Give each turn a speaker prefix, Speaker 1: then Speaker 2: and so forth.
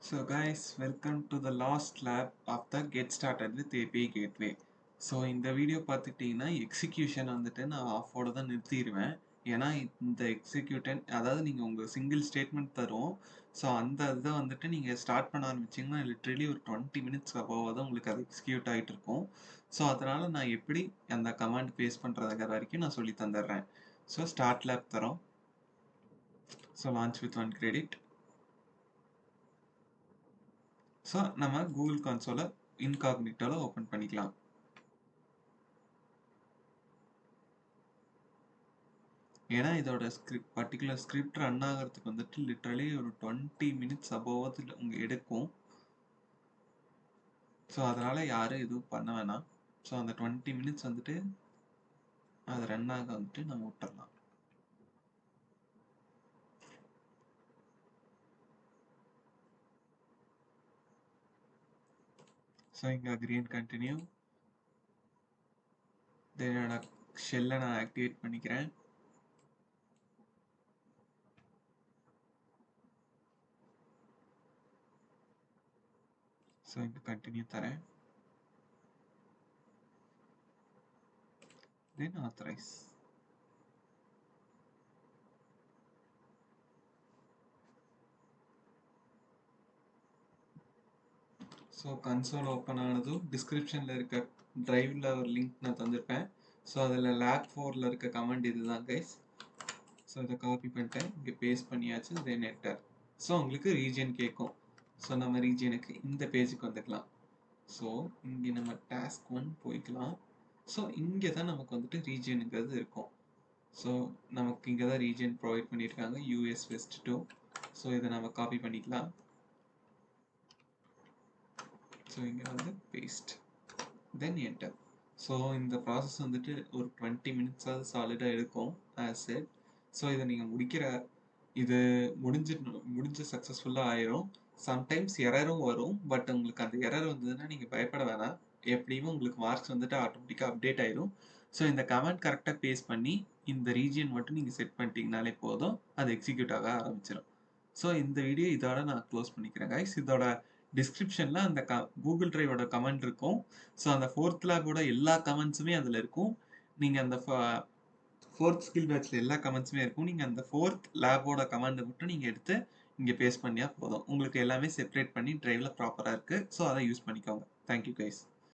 Speaker 1: So guys, welcome to the last lab of the Get Started with API Gateway. So இந்த video பார்த்துக்கிட்டிங்கன்னா execution வந்துட்டு நான் ஆஃபோட தான் நிறுத்திடுவேன். ஏன்னா இந்த எக்ஸிக்யூட்டன் அதாவது நீங்கள் உங்கள் சிங்கிள் ஸ்டேட்மெண்ட் தரும். ஸோ அந்த இதை வந்துட்டு நீங்கள் ஸ்டார்ட் பண்ண ஆரம்பிச்சிங்கன்னா லிட்ரலி ஒரு 20 மினிட்ஸ் அபோவாக தான் உங்களுக்கு அது எக்ஸிக்யூட் ஆகிட்டு இருக்கும். ஸோ அதனால் நான் எப்படி அந்த கமாண்ட் பேஸ் பண்ணுறதுங்கிற வரைக்கும் நான் சொல்லி தந்துடுறேன். ஸோ ஸ்டார்ட் லேப் தரோம். So launch with 1 credit. So நம்ம கூகுள் கன்சோலை இன்காக்னிட்டோவில் ஓப்பன் பண்ணிக்கலாம். ஏன்னா இதோட பர்டிகுலர் ஸ்கிரிப்ட் ரன் ஆகிறதுக்கு வந்துட்டு லிட்ரலி ஒரு 20 மினிட்ஸ் அபோவ் உங்கள் எடுக்கும். ஸோ அதனால் யாரும் எதுவும் பண்ண வேணாம். ஸோ அந்த 20 மினிட்ஸ் வந்துட்டு அது ரன் ஆக வந்துட்டு நம்ம விட்டுடலாம். ஸோ இங்கே அக்ரி அண்ட் கண்டினியூ. தென் என்னோட ஷெல்லை நான் ஆக்டிவேட் பண்ணிக்கிறேன். ஸோ இங்கே கண்டினியூ தரேன். தென் ஆத்தரைஸ். ஸோ கன்சோல் ஓப்பன் ஆனதும் டிஸ்கிரிப்ஷனில் இருக்க ட்ரைவில் ஒரு லிங்க் நான் தந்திருப்பேன். ஸோ அதில் லேப் 4ல் இருக்க கமெண்ட் இதுதான் கைஸ். ஸோ இதை காப்பி பண்ணிட்டேன், இங்கே பேஸ்ட் பண்ணியாச்சு. தென் என்டர். ஸோ உங்களுக்கு ரீஜன் கேட்கும். ஸோ நம்ம ரீஜனுக்கு இந்த பேஜுக்கு வந்துக்கலாம். ஸோ இங்கே நம்ம டாஸ்க் 1 போய்க்கலாம். ஸோ இங்கே தான் நமக்கு வந்துட்டு ரீஜனுங்கிறது இருக்கும். ஸோ நமக்கு இங்கே தான் ரீஜன் ப்ரொவைட் பண்ணியிருக்காங்க, US West 2. ஸோ இதை நம்ம காப்பி பண்ணிக்கலாம். ஸோ இங்கே வந்து பேஸ்ட், தென் என்டர். ஸோ இந்த ப்ராசஸ் வந்துட்டு ஒரு 20 மினிட்ஸாவது சாலிடாக எடுக்கும் ஆஸ் செட். ஸோ இதை நீங்கள் இது முடிஞ்ச சக்ஸஸ்ஃபுல்லாக ஆயிரும். சம்டைம்ஸ் எரரும் வரும், பட் உங்களுக்கு அந்த எரர் வந்ததுன்னா நீங்கள் பயப்பட வேணாம். எப்படியும் உங்களுக்கு மார்க்ஸ் வந்துட்டு ஆட்டோமேட்டிக்காக அப்டேட் ஆயிரும். ஸோ இந்த கமெண்ட் கரெக்டாக பேஸ்ட் பண்ணி இந்த ரீஜியன் மட்டும் நீங்கள் செட் பண்ணிட்டீங்கனாலே போதும், அது எக்ஸிக்யூட் ஆக ஆரம்பிச்சிடும். ஸோ இந்த வீடியோ இதோட நான் க்ளோஸ் பண்ணிக்கிறேன் கைஸ். இதோட டிஸ்கிரிப்ஷனில் அந்த கூகுள் ட்ரைவோட கமெண்ட் இருக்கும். ஸோ அந்த 4th லேபோட எல்லா கமெண்ட்ஸுமே அதில் இருக்கும். நீங்கள் அந்த 4th ஸ்கில் பேட்சில் எல்லா கமெண்ட்ஸுமே இருக்கும். நீங்கள் அந்த 4th லேபோட கமெண்ட் மட்டும் நீங்கள் எடுத்து இங்கே பேஸ்ட் பண்ணியா போதும். உங்களுக்கு எல்லாமே செப்பரேட் பண்ணி ட்ரைவில் ப்ராப்பராக இருக்குது. ஸோ அதை யூஸ் பண்ணிக்கோங்க. Thank you guys.